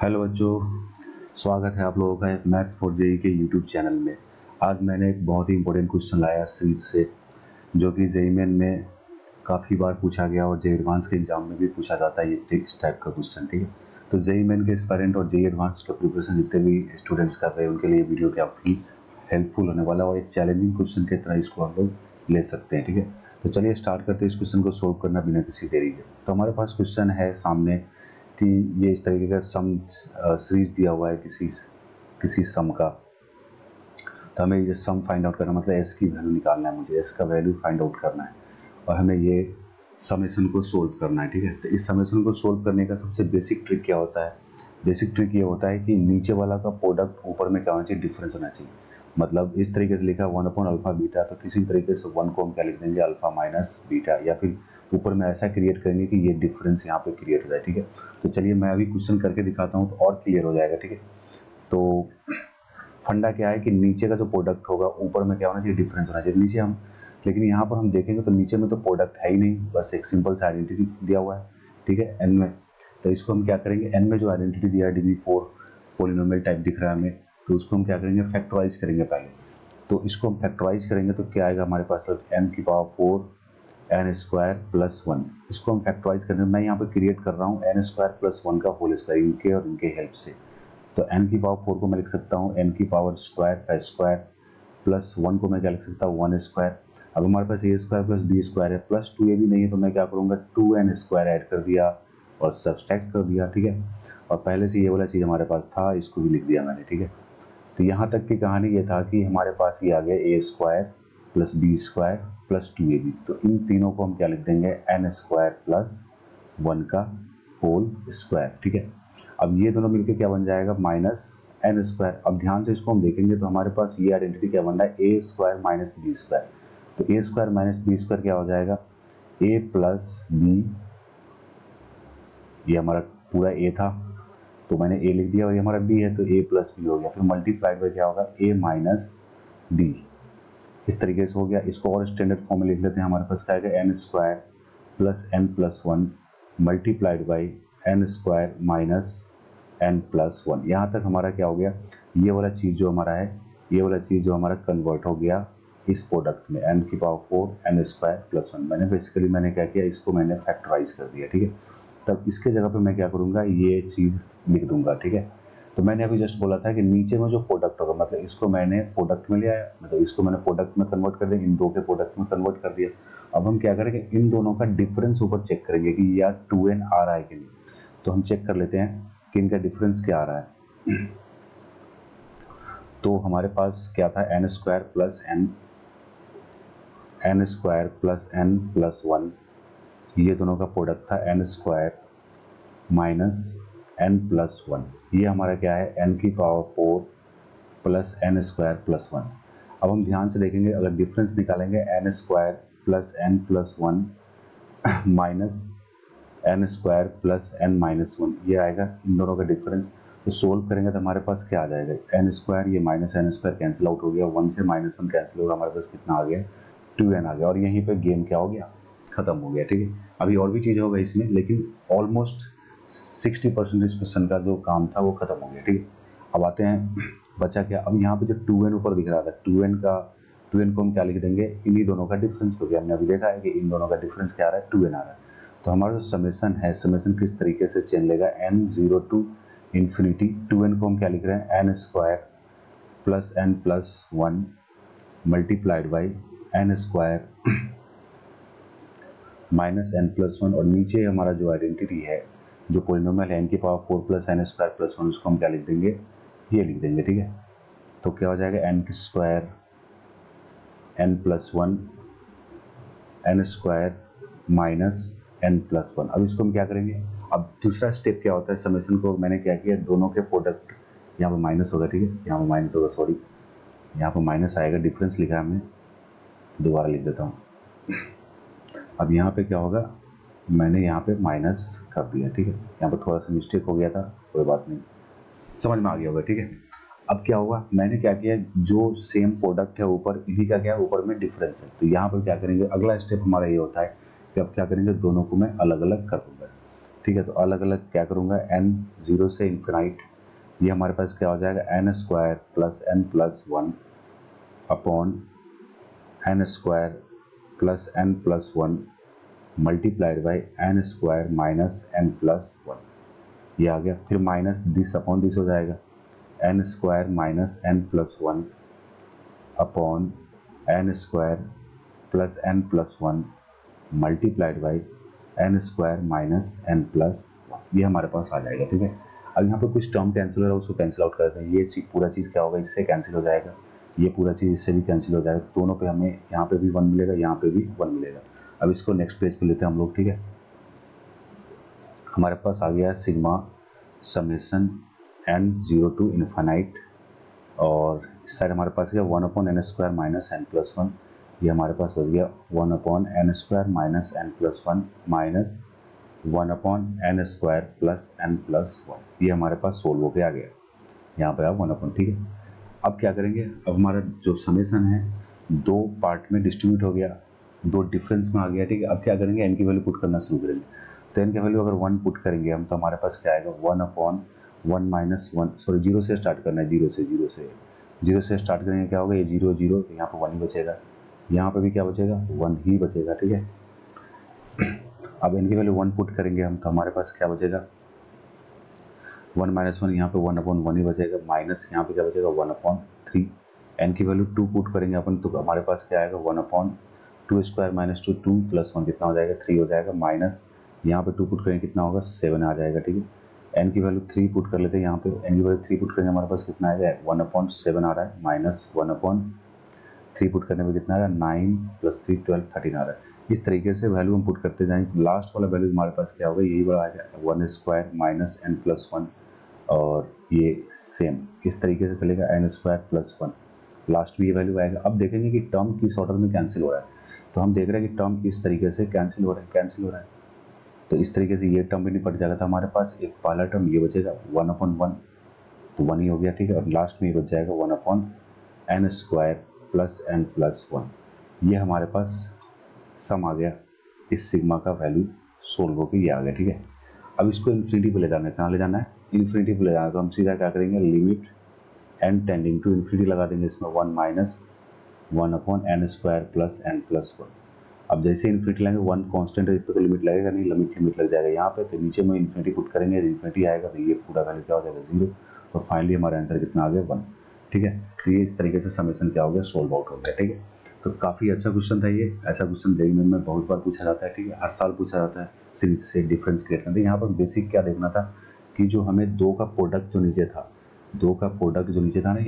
Hello बच्चों, स्वागत है आप लोगों का एक मैथ्स फॉर जेई के यूट्यूब चैनल में। आज मैंने एक बहुत ही इंपॉर्टेंट क्वेश्चन लाया सीरीज से, जो कि जेई मेन में काफ़ी बार पूछा गया और जेई एडवांस के एग्जाम में भी पूछा जाता है ये इस टाइप का क्वेश्चन। ठीक है, तो जेई मेन के एस्पायरेंट और जेई एडवांस का प्रिपरेशन जितने भी स्टूडेंट्स कर रहे हैं उनके लिए वीडियो काफ़ी हेल्पफुल होने वाला है और एक चैलेंजिंग क्वेश्चन की तरह इसको हम लोग ले सकते हैं। ठीक है, तो चलिए स्टार्ट करते हैं इस क्वेश्चन को सोल्व करना बिना किसी देरी के। तो हमारे पास क्वेश्चन है सामने कि ये इस तरीके का सम सीरीज दिया हुआ है किसी सम का। तो हमें ये सम फाइंड आउट करना, मतलब एस की वैल्यू निकालना है, मुझे एस का वैल्यू फाइंड आउट करना है और हमें ये समेशन को सोल्व करना है। ठीक है, तो इस समेशन को सोल्व करने का सबसे बेसिक ट्रिक क्या होता है? बेसिक ट्रिक ये होता है कि नीचे वाला का प्रोडक्ट ऊपर में क्या होना चाहिए, डिफरेंस होना चाहिए। मतलब इस तरीके से लिखा 1/अल्फा बीटा, तो किसी तरीके से 1 को हम क्या लिख देंगे, अल्फा माइनस बीटा, या फिर ऊपर में ऐसा क्रिएट करेंगे कि ये डिफरेंस यहाँ पे क्रिएट हो जाए। ठीक है, तो चलिए मैं अभी क्वेश्चन करके दिखाता हूँ तो और क्लियर हो जाएगा। ठीक है, तो फंडा क्या है कि नीचे का जो प्रोडक्ट होगा ऊपर में क्या होना चाहिए, डिफरेंस होना चाहिए। नीचे हम, लेकिन यहाँ पर हम देखेंगे तो नीचे में तो प्रोडक्ट है ही नहीं, बस एक सिंपल सा आइडेंटिटी दिया हुआ है। ठीक है, एन में, तो इसको हम क्या करेंगे, एन में जो आइडेंटिटी दिया है DB4 पोलिनोमियल टाइप दिख रहा है हमें, तो उसको हम क्या करेंगे, फैक्टराइज करेंगे पहले। तो इसको हम फैक्टराइज करेंगे तो क्या आएगा हमारे पास, n⁴ n² + 1। इसको हम फैक्टराइज करेंगे, मैं यहाँ पे क्रिएट कर रहा हूँ n² + 1 का होल स्क्वायर इनके और इनके हेल्प से। तो n⁴ को मैं लिख सकता हूँ n² का स्क्वायर प्लस 1 को मैं क्या लिख सकता हूँ 1²। अब हमारे पास a² + b² है, प्लस 2a भी नहीं है तो मैं क्या करूँगा 2n² ऐड कर दिया और सब्सट्रैक्ट कर दिया। ठीक है, और पहले से ये वाला चीज़ हमारे पास था, इसको भी लिख दिया मैंने। ठीक है, तो यहाँ तक की कहानी ये था कि हमारे पास ये आ गया a² + b² + 2ab। तो इन तीनों को हम क्या लिख देंगे, n² + 1 का होल स्क्वायर। ठीक है, अब ये दोनों मिलके क्या बन जाएगा, -n²। अब ध्यान से इसको हम देखेंगे तो हमारे पास ये आइडेंटिटी क्या बन रहा है, a² - b²। तो a² - b² क्या हो जाएगा, a + b, ये हमारा पूरा a था तो मैंने a लिख दिया और ये हमारा b है तो a + b हो गया, फिर मल्टीप्लाइड बाय क्या होगा, a - b। इस तरीके से हो गया। इसको और स्टैंडर्ड फॉर्म में लिख लेते हैं, हमारे पास क्या आएगा, n² + n + 1 multiplied by n² - n + 1। यहाँ तक हमारा क्या हो गया, ये वाला चीज़ जो हमारा है, ये वाला चीज़ जो हमारा कन्वर्ट हो गया इस प्रोडक्ट में n⁴ n² + 1। मैंने क्या किया, इसको मैंने फैक्टराइज कर दिया। ठीक है, तब इसके जगह पे मैं क्या करूँगा, ये चीज़ लिख दूंगा। ठीक है, तो मैंने अभी जस्ट बोला था कि नीचे में जो प्रोडक्ट होगा, मतलब इसको मैंने प्रोडक्ट में ले आया, मतलब इसको मैंने प्रोडक्ट में कन्वर्ट कर दिया, इन दो के प्रोडक्ट में कन्वर्ट कर दिया। अब हम क्या करेंगे, इन दोनों का डिफरेंस ऊपर चेक करेंगे कि यार 2n आ रहा है कि नहीं। तो हम चेक कर लेते हैं कि इनका डिफरेंस क्या आ रहा है। तो हमारे पास क्या था, n² + n + 1, ये दोनों का प्रोडक्ट था n² - n + 1। ये हमारा क्या है, n⁴ + n² + 1। अब हम ध्यान से देखेंगे, अगर डिफरेंस निकालेंगे n² + n + 1 minus n² + n - 1, ये आएगा इन दोनों का डिफरेंस। तो सोल्व करेंगे तो हमारे पास क्या आ जाएगा, n², ये -n² कैंसिल आउट हो गया, 1 से -1 कैंसिल होगा, हमारे पास कितना आ गया, 2n आ गया, और यहीं पे गेम क्या हो गया, खत्म हो गया। ठीक है, अभी और भी चीज़ होगा इसमें, लेकिन ऑलमोस्ट 60% इस क्वेश्चन का जो काम था वो खत्म हो गया। ठीक है, अब आते हैं, बचा क्या, अब यहाँ पे जो 2n ऊपर दिख रहा था, 2n को हम क्या लिख देंगे, इन्हीं दोनों का डिफरेंस, क्योंकि हमने अभी देखा है कि इन दोनों का डिफरेंस क्या आ रहा है, 2n आ रहा है। तो हमारा जो समेशन है, समेशन किस तरीके से चेन लेगा, n0 to ∞, 2n को हम क्या लिख रहे हैं, n² + n + 1 multiplied by n² - n + 1, और नीचे हमारा जो आइडेंटिटी है, जो पोलिनोमियल है n⁴ + n² + 1, उसको हम क्या लिख देंगे, ये लिख देंगे। ठीक है, तो क्या हो जाएगा, n² n + 1 n² - n + 1। अब इसको हम क्या करेंगे, अब दूसरा स्टेप क्या होता है, समेशन को मैंने क्या किया, दोनों के प्रोडक्ट, यहाँ पर माइनस होगा। ठीक है, यहाँ पर माइनस होगा, सॉरी, यहाँ पर माइनस आएगा, डिफरेंस लिखा है हमने, दोबारा लिख देता हूँ। अब यहाँ पे क्या होगा, मैंने यहाँ पे माइनस कर दिया। ठीक है, यहाँ पर थोड़ा सा मिस्टेक हो गया था, कोई बात नहीं, समझ में आ गया होगा। ठीक है, अब क्या हुआ, मैंने क्या किया, जो सेम प्रोडक्ट है ऊपर, इन्हीं का क्या है, ऊपर में डिफरेंस है, तो यहाँ पर क्या करेंगे, अगला स्टेप हमारा ये होता है कि अब क्या करेंगे, दोनों को मैं अलग अलग कर दूंगा। ठीक है। तो अलग अलग क्या करूँगा, n 0 से इन्फिनाइट, ये हमारे पास क्या हो जाएगा n square plus n plus 1 upon n square plus n plus 1 multiplied by n square minus n plus 1, ये आ गया। फिर माइनस दिस अपॉन दिस हो जाएगा, n square minus n plus 1 upon n square plus n plus 1 multiplied by n square minus n plus 1, ये हमारे पास आ जाएगा। ठीक है। अब यहाँ पे कुछ टर्म कैंसिल हो रहा है, उसको कैंसिल आउट करते हैं। ये पूरा चीज़ क्या होगा, इससे कैंसिल हो जाएगा, ये पूरा चीज़ इससे भी कैंसिल हो जाएगा। दोनों पे हमें यहाँ पे भी 1 मिलेगा, यहाँ पे भी 1 मिलेगा। अब इसको नेक्स्ट पेज पे लेते हैं हम लोग। ठीक है। हमारे पास आ गया sigma summation n 0 to infinite, और इस साइड हमारे पास गया 1 upon n square minus n plus 1, ये हमारे पास हो गया 1 upon n square minus n plus 1 minus 1 upon n square plus n plus 1, ये हमारे पास सोल्व होके आ गया। यहाँ पे आप 1 अपॉन, ठीक है। अब क्या करेंगे, अब हमारा जो समेसन है दो पार्ट में डिस्ट्रीब्यूट हो गया, दो डिफरेंस में आ गया। ठीक है। अब क्या करेंगे, n की वैल्यू पुट करना शुरू करेंगे। तो n की वैल्यू अगर 1 पुट करेंगे हम, तो हमारे पास क्या आएगा, 1 अपॉन 1 माइनस 1, सॉरी 0 से स्टार्ट करना है, 0 से स्टार्ट करेंगे, क्या होगा, ये 0 0, यहाँ पे 1 ही बचेगा, यहाँ पे भी क्या बचेगा, 1 ही बचेगा। ठीक है। अब n की वैल्यू 1 पुट करेंगे हम, तो हमारे पास क्या बचेगा, 1 माइनस 1, यहाँ पे 1 अपॉन 1 ही बचेगा, माइनस यहाँ पे क्या बचेगा, 1 अपॉन 3। n की वैल्यू 2 पुट करेंगे अपन, तो हमारे पास क्या आएगा, 1 अपॉन 2 स्क्वायर माइनस 2, 2 प्लस 1 कितना हो जाएगा, 3 हो जाएगा, माइनस यहाँ पे 2 पुट करेंगे कितना होगा, 7 आ जाएगा। ठीक है। n की वैल्यू 3 पुट कर लेते हैं, यहाँ पे n की वैल्यू 3 पुट करेंगे, हमारे पास कितना आएगा, 1 अपॉन 7 आ रहा है, माइनस 1 अपॉन 3 पुट करने में कितना आ रहा है, 9 प्लस 3 12 13 आ रहा है। इस तरीके से वैल्यू हम पुट करते जाएंगे, तो लास्ट वाला वैल्यू हमारे पास क्या होगा, यही बड़ा आएगा, 1 स्क्वायर माइनस n प्लस 1, और ये सेम इस तरीके से चलेगा, n स्क्वायर प्लस 1, लास्ट में ये वैल्यू आएगा। अब देखेंगे कि टर्म किस ऑर्डर में कैंसिल हो रहा है, तो हम देख रहे हैं कि टर्म इस तरीके से कैंसिल हो रहा है, तो इस तरीके से ये टर्म भी निपट जाएगा। तो हमारे पास एक पहला टर्म ये बचेगा 1 अपॉन 1, तो 1 ही हो गया। ठीक है। और लास्ट में ये बच जाएगा 1 upon n square plus n plus 1, ये हमारे पास सम आ गया, इस सिग्मा का वैल्यू सोल्व होकर ये आ गया। ठीक है। अब इसको इन्फिनिटी पे ले जाना है, कहाँ ले जाना है, इन्फिनिटी पे ले जाना है। तो हम सीधा क्या करेंगे, limit n tending to infinity लगा देंगे, इसमें 1 minus 1 upon n square plus n plus 1। अब जैसे इन्फिनिटी लेंगे, 1 कांस्टेंट है, इस पर तो लिमिट लगेगा नहीं, लिमिट लग जाएगा यहाँ पे, तो नीचे में इन्फिनिटी पुट करेंगे, इन्फिनिटी आएगा, तो ये पूरा वैल्यू क्या हो जाएगा, 0। तो फाइनली हमारा आंसर कितना आ गया, 1। ठीक है। तो ये इस तरीके से समेसन क्या हो गया, सोल्व आउट हो गया। ठीक है। तो काफ़ी अच्छा क्वेश्चन था ये, ऐसा क्वेश्चन जेईई मेन में बहुत बार पूछा जाता है। ठीक है। हर साल पूछा जाता है, सीरीज से डिफरेंस क्रिएट करना। यहाँ पर बेसिक क्या देखना था कि जो हमें दो का प्रोडक्ट जो नीचे था ना,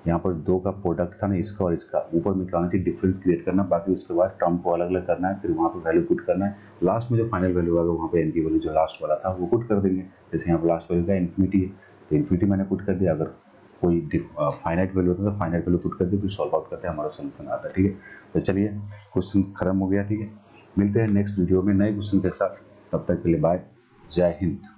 यहाँ पर 2 का प्रोडक्ट था ना, इसका और इसका, ऊपर में क्या होना चाहिए, डिफरेंस क्रिएट करना, बाकी उसके बाद टर्म को अलग अलग करना है, फिर वहाँ पे वैल्यू पुट करना है, लास्ट में जो फाइनल वैल्यू आएगा वहाँ पे n की वैल्यू जो लास्ट वाला था वो पुट कर देंगे। जैसे यहाँ पर लास्ट वैल्यू का इन्फिनिटी है, तो इन्फिनिटी मैंने पुट कर दिया, अगर कोई फाइनाइट वैल्यू होता है तो फाइनाइट वैल्यू पुट कर दी, फिर सॉल्व आउट करते हैं, हमारा सोल्यूशन आता है। ठीक है। तो चलिए क्वेश्चन खत्म हो गया। ठीक है। मिलते हैं नेक्स्ट वीडियो में नए क्वेश्चन के साथ, तब तक के लिए बाय, जय हिंद।